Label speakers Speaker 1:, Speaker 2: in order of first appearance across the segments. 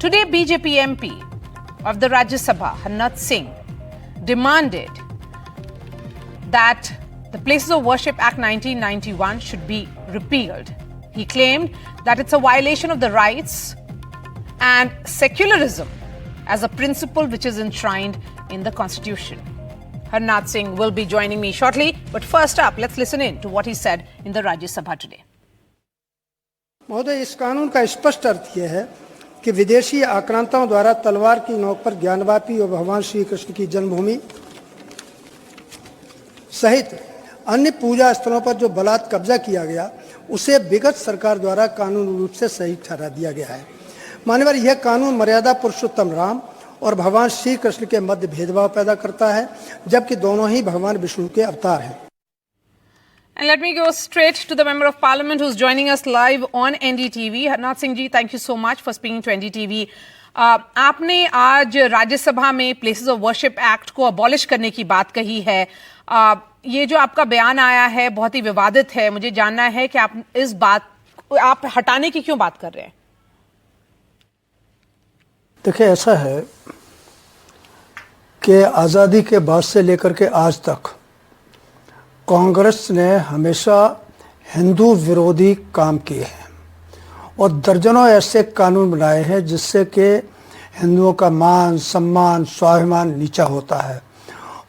Speaker 1: Today, BJP MP of the Rajya Sabha, Harnath Singh, demanded that the Places of Worship Act 1991 should be repealed. He claimed that it's a violation of the rights and secularism as a principle which is enshrined in the Constitution. Harnath Singh will be joining me shortly, but first up, let's listen in to what he said in the Rajya Sabha today.
Speaker 2: महोदय, इस कानून का स्पष्ट अर्थ यह है कि विदेशी आक्रांताओं द्वारा तलवार की नोक पर ज्ञानवापी और भगवान श्री कृष्ण की जन्मभूमि सहित अन्य पूजा स्थलों पर जो बलात् कब्जा किया गया, उसे विगत सरकार द्वारा कानूनी रूप से सही ठहरा दिया गया है। मान्यवर, यह कानून मर्यादा पुरुषोत्तम राम और भगवान श्री कृष्ण के मध्य भेदभाव पैदा करता है, जबकि दोनों ही भगवान विष्णु के अवतार हैं।
Speaker 1: And let me go straight to the Member of Parliament who's joining us live on NDTV. Harnath Singh ji, thank you so much for speaking to NDTV. आपने आज राज्यसभा में प्लेसेस ऑफ वर्शिप एक्ट को abolish करने की बात कही है। ये जो आपका बयान आया है बहुत ही विवादित है। मुझे जानना है कि आप इस बात आप हटाने की क्यों बात कर रहे हैं?
Speaker 2: देखिए, ऐसा है कि आज़ादी के बाद से लेकर के आज तक कांग्रेस ने हमेशा हिंदू विरोधी काम किए हैं और दर्जनों ऐसे कानून बनाए हैं जिससे कि हिंदुओं का मान, सम्मान, स्वाभिमान नीचा होता है।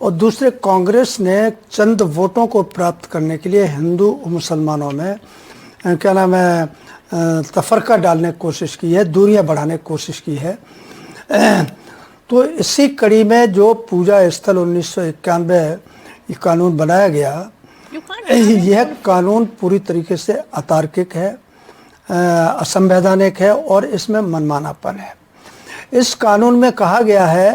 Speaker 2: और दूसरे, कांग्रेस ने चंद वोटों को प्राप्त करने के लिए हिंदू और मुसलमानों में तफरका डालने की कोशिश की है, दूरियां बढ़ाने की कोशिश की है। तो इसी कड़ी में जो पूजा स्थल 1991 ये कानून बनाया गया, यह कानून पूरी तरीके से अतार्किक है, असंवैधानिक है और इसमें मनमानापन है। इस कानून में कहा गया है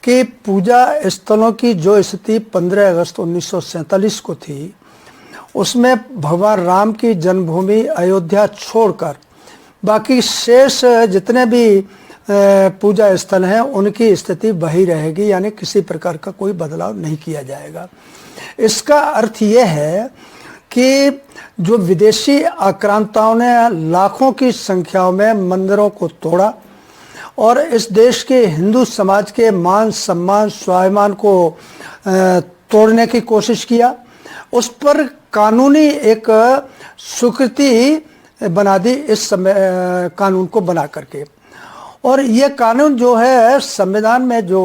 Speaker 2: कि पूजा स्थलों की जो स्थिति 15 अगस्त 1947 को थी, उसमें भगवान राम की जन्मभूमि अयोध्या छोड़कर बाकी शेष जितने भी पूजा स्थल हैं उनकी स्थिति वही रहेगी, यानी किसी प्रकार का कोई बदलाव नहीं किया जाएगा। इसका अर्थ यह है कि जो विदेशी आक्रांताओं ने लाखों की संख्याओं में मंदिरों को तोड़ा और इस देश के हिंदू समाज के मान, सम्मान, स्वाभिमान को तोड़ने की कोशिश किया, उस पर कानूनी एक स्वीकृति बना दी इस कानून को बना करके। और ये कानून जो है संविधान में जो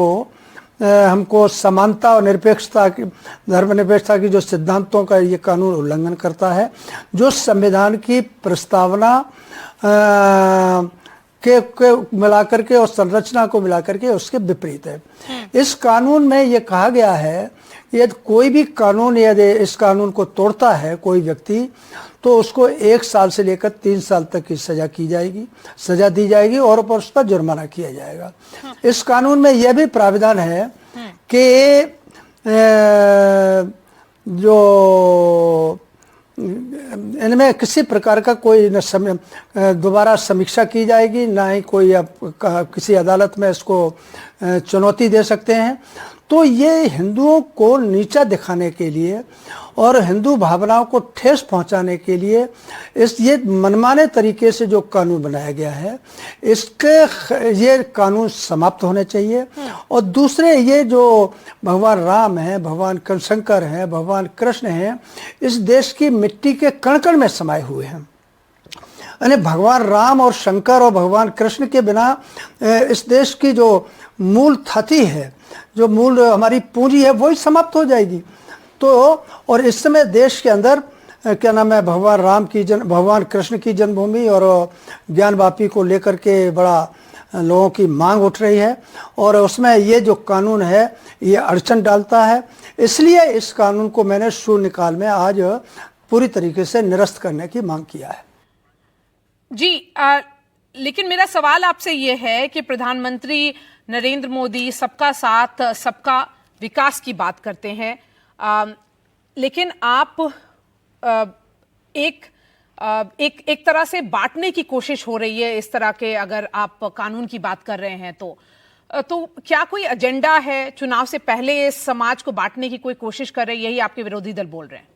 Speaker 2: हमको समानता और निरपेक्षता की, धर्मनिरपेक्षता की जो सिद्धांतों का ये कानून उल्लंघन करता है, जो संविधान की प्रस्तावना के मिलाकर के और संरचना को मिलाकर के उसके विपरीत है। इस कानून में ये कहा गया है यदि कोई भी कानून यदि इस कानून को तोड़ता है कोई व्यक्ति, तो उसको 1 साल से लेकर 3 साल तक की सजा दी जाएगी और उस पर जुर्माना किया जाएगा। इस कानून में यह भी प्राविधान है कि जो इनमें किसी प्रकार का कोई दोबारा समीक्षा की जाएगी, ना ही कोई किसी अदालत में इसको चुनौती दे सकते हैं। तो ये हिंदुओं को नीचा दिखाने के लिए और हिंदू भावनाओं को ठेस पहुंचाने के लिए ये मनमाने तरीके से जो कानून बनाया गया है, ये कानून समाप्त होने चाहिए। और दूसरे, ये जो भगवान राम हैं, भगवान शंकर हैं, भगवान कृष्ण हैं, इस देश की मिट्टी के कण कण में समाये हुए हैं। यानी भगवान राम और शंकर और भगवान कृष्ण के बिना इस देश की जो मूल थति है, जो मूल हमारी पूंजी है, वही समाप्त हो जाएगी। तो और इस समय देश के अंदर भगवान कृष्ण की जन्मभूमि और ज्ञानवापी को लेकर के बड़ा लोगों की मांग उठ रही है और उसमें ये जो कानून है ये अड़चन डालता है। इसलिए इस कानून को मैंने शून्यकाल में आज पूरी तरीके से निरस्त करने की मांग किया है।
Speaker 1: जी, लेकिन मेरा सवाल आपसे ये है कि प्रधानमंत्री नरेंद्र मोदी सबका साथ, सबका विकास की बात करते हैं, लेकिन आप एक तरह से बांटने की कोशिश हो रही है। इस तरह के अगर आप कानून की बात कर रहे हैं तो क्या कोई एजेंडा है? चुनाव से पहले इस समाज को बांटने की कोई कोशिश कर रहे हैं, यही आपके विरोधी दल बोल रहे हैं?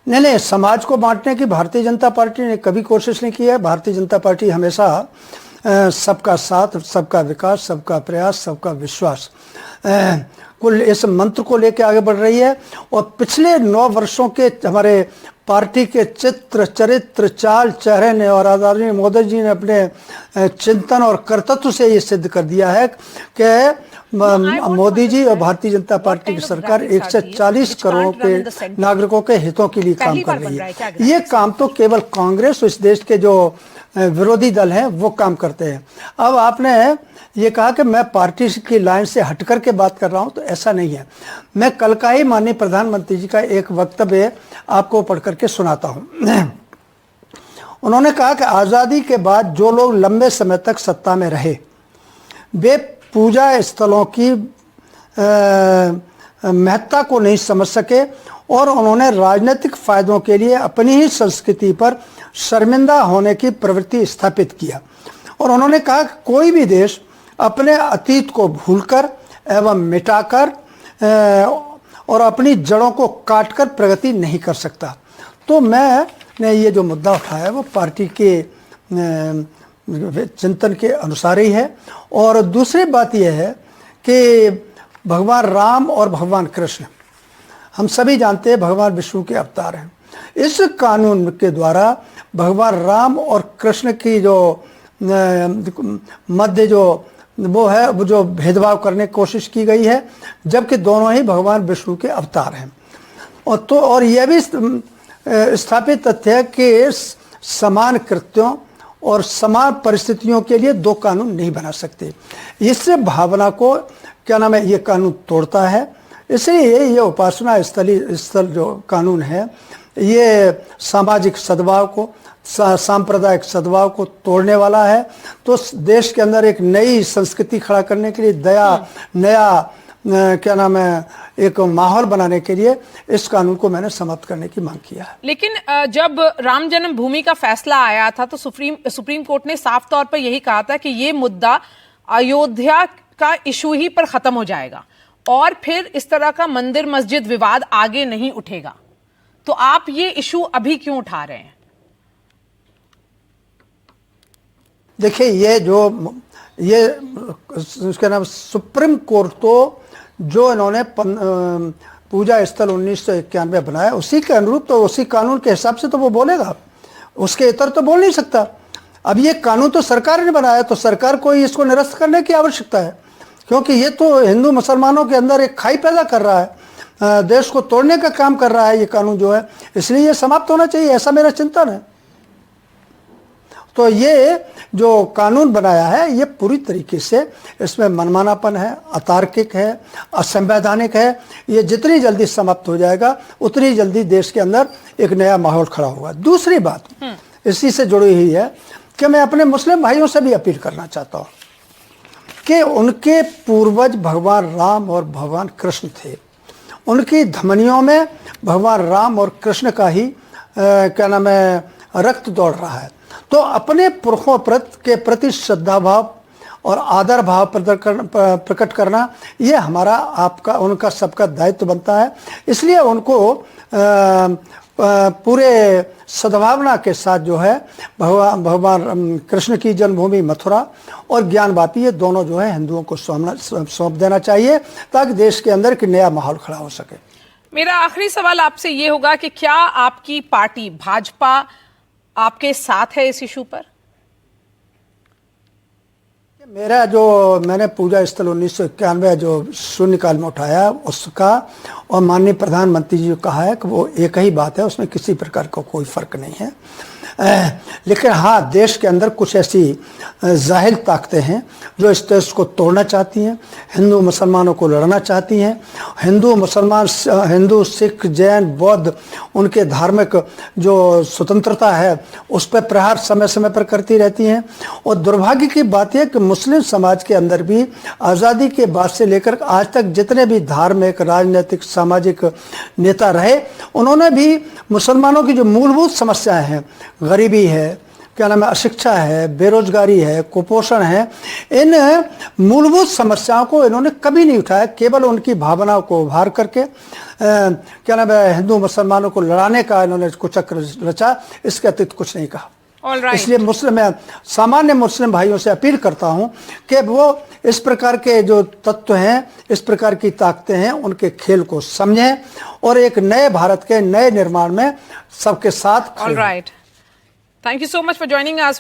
Speaker 2: नहीं नहीं, समाज को बांटने की भारतीय जनता पार्टी ने कभी कोशिश नहीं की है। भारतीय जनता पार्टी हमेशा सबका साथ, सबका विकास, सबका प्रयास, सबका विश्वास कुल इस मंत्र को लेकर आगे बढ़ रही है। और पिछले 9 वर्षों के हमारे पार्टी के चित्र, चरित्र, चाल, चेहरे ने और आदरणीय मोदी जी ने अपने चिंतन और कर्तृत्व से ये सिद्ध कर दिया है कि मोदी जी और भारतीय जनता पार्टी की सरकार 140 करोड़ के नागरिकों के हितों के लिए काम कर रही है। ये काम तो केवल कांग्रेस, इस देश के जो विरोधी दल हैं वो काम करते हैं। अब आपने ये कहा कि मैं पार्टी की लाइन से हटकर के बात कर रहा हूं, तो ऐसा नहीं है। मैं कल का ही माननीय प्रधानमंत्री जी का एक वक्तव्य आपको पढ़ करके सुनाता हूं। उन्होंने कहा कि आज़ादी के बाद जो लोग लंबे समय तक सत्ता में रहे वे पूजा स्थलों की महत्ता को नहीं समझ सके और उन्होंने राजनीतिक फायदों के लिए अपनी ही संस्कृति पर शर्मिंदा होने की प्रवृत्ति स्थापित किया। और उन्होंने कहा कि कोई भी देश अपने अतीत को भूलकर एवं मिटाकर और अपनी जड़ों को काटकर प्रगति नहीं कर सकता। तो मैंने ये जो मुद्दा उठाया है वो पार्टी के चिंतन के अनुसार ही है। और दूसरी बात यह है कि भगवान राम और भगवान कृष्ण, हम सभी जानते हैं भगवान विष्णु के अवतार हैं। इस कानून के द्वारा भगवान राम और कृष्ण की जो मध्य जो वो है, वो जो भेदभाव करने की कोशिश की गई है, जबकि दोनों ही भगवान विष्णु के अवतार हैं। और यह भी स्थापित तथ्य है कि समान कृत्यों और समान परिस्थितियों के लिए 2 कानून नहीं बना सकते। इससे भावना को क्या नाम है, ये कानून तोड़ता है। इसलिए ये उपासना स्थल जो कानून है ये सामाजिक सद्भाव को, सांप्रदायिक सद्भाव को तोड़ने वाला है। तो देश के अंदर एक नई संस्कृति खड़ा करने के लिए नया क्या नाम है, एक माहौल बनाने के लिए इस कानून को मैंने समाप्त करने की मांग किया है।
Speaker 1: लेकिन जब राम जन्मभूमि का फैसला आया था तो सुप्रीम कोर्ट ने साफ तौर पर यही कहा था कि ये मुद्दा अयोध्या का इशू ही पर खत्म हो जाएगा और फिर इस तरह का मंदिर मस्जिद विवाद आगे नहीं उठेगा। तो आप ये इशू अभी क्यों उठा रहे हैं?
Speaker 2: देखिए, ये उसका नाम सुप्रीम कोर्ट तो जो इन्होंने पूजा स्थल 1991 बनाया उसी के अनुरूप, तो उसी कानून के हिसाब से तो वो बोलेगा, उसके इतर तो बोल नहीं सकता। अब ये कानून तो सरकार ने बनाया, तो सरकार को इसको निरस्त करने की आवश्यकता है, क्योंकि ये तो हिंदू मुसलमानों के अंदर एक खाई पैदा कर रहा है, देश को तोड़ने का काम कर रहा है ये कानून जो है। इसलिए ये समाप्त होना चाहिए, ऐसा मेरा चिंतन है। तो ये जो कानून बनाया है ये पूरी तरीके से इसमें मनमानापन है, अतार्किक है, असंवैधानिक है। ये जितनी जल्दी समाप्त हो जाएगा उतनी जल्दी देश के अंदर एक नया माहौल खड़ा होगा। दूसरी बात इसी से जुड़ी हुई है कि मैं अपने मुस्लिम भाइयों से भी अपील करना चाहता हूँ कि उनके पूर्वज भगवान राम और भगवान कृष्ण थे, उनकी धमनियों में भगवान राम और कृष्ण का ही क्या नाम है रक्त दौड़ रहा है। तो अपने पुरखों के प्रति श्रद्धा भाव और आदर भाव प्रकट करना ये हमारा, आपका, उनका सबका दायित्व बनता है। इसलिए उनको पूरे सद्भावना के साथ जो है भगवान कृष्ण की जन्मभूमि मथुरा और ज्ञानवापी, ये दोनों जो है हिंदुओं को सौंप देना चाहिए ताकि देश के अंदर एक नया माहौल खड़ा हो सके।
Speaker 1: मेरा आखिरी सवाल आपसे ये होगा कि क्या आपकी पार्टी भाजपा आपके साथ है इस इशू पर?
Speaker 2: मेरा जो मैंने पूजा स्थल 1991 जो शून्यकाल में उठाया उसका, और माननीय प्रधानमंत्री जी ने कहा है कि वो एक ही बात है, उसमें किसी प्रकार का कोई फर्क नहीं है। लेकिन हाँ, देश के अंदर कुछ ऐसी जाहिल ताकतें हैं जो इस देश को तोड़ना चाहती हैं, हिंदू मुसलमानों को लड़ना चाहती हैं। हिंदू मुसलमान, हिंदू सिख जैन बौद्ध, उनके धार्मिक जो स्वतंत्रता है उस पर प्रहार समय समय पर करती रहती हैं। और दुर्भाग्य की बात यह कि मुस्लिम समाज के अंदर भी आज़ादी के बाद से लेकर आज तक जितने भी धार्मिक, राजनीतिक, सामाजिक नेता रहे, उन्होंने भी मुसलमानों की जो मूलभूत समस्याएं हैं, गरीबी है, क्या नाम है, अशिक्षा है, बेरोजगारी है, कुपोषण है, इन मूलभूत समस्याओं को इन्होंने कभी नहीं उठाया। केवल उनकी भावनाओं को उभार करके क्या नाम है, हिंदू मुसलमानों को लड़ाने का इन्होंने कुचक्र रचा, इसके अतिरिक्त कुछ नहीं कहा।
Speaker 1: All right.
Speaker 2: इसलिए मैं सामान्य मुस्लिम भाइयों से अपील करता हूं कि वो इस प्रकार के जो तत्व हैं, इस प्रकार की ताकतें हैं, उनके खेल को समझें और एक नए भारत के नए निर्माण में सबके साथ खड़े
Speaker 1: All
Speaker 2: हों।
Speaker 1: right. Thank you so much for joining us.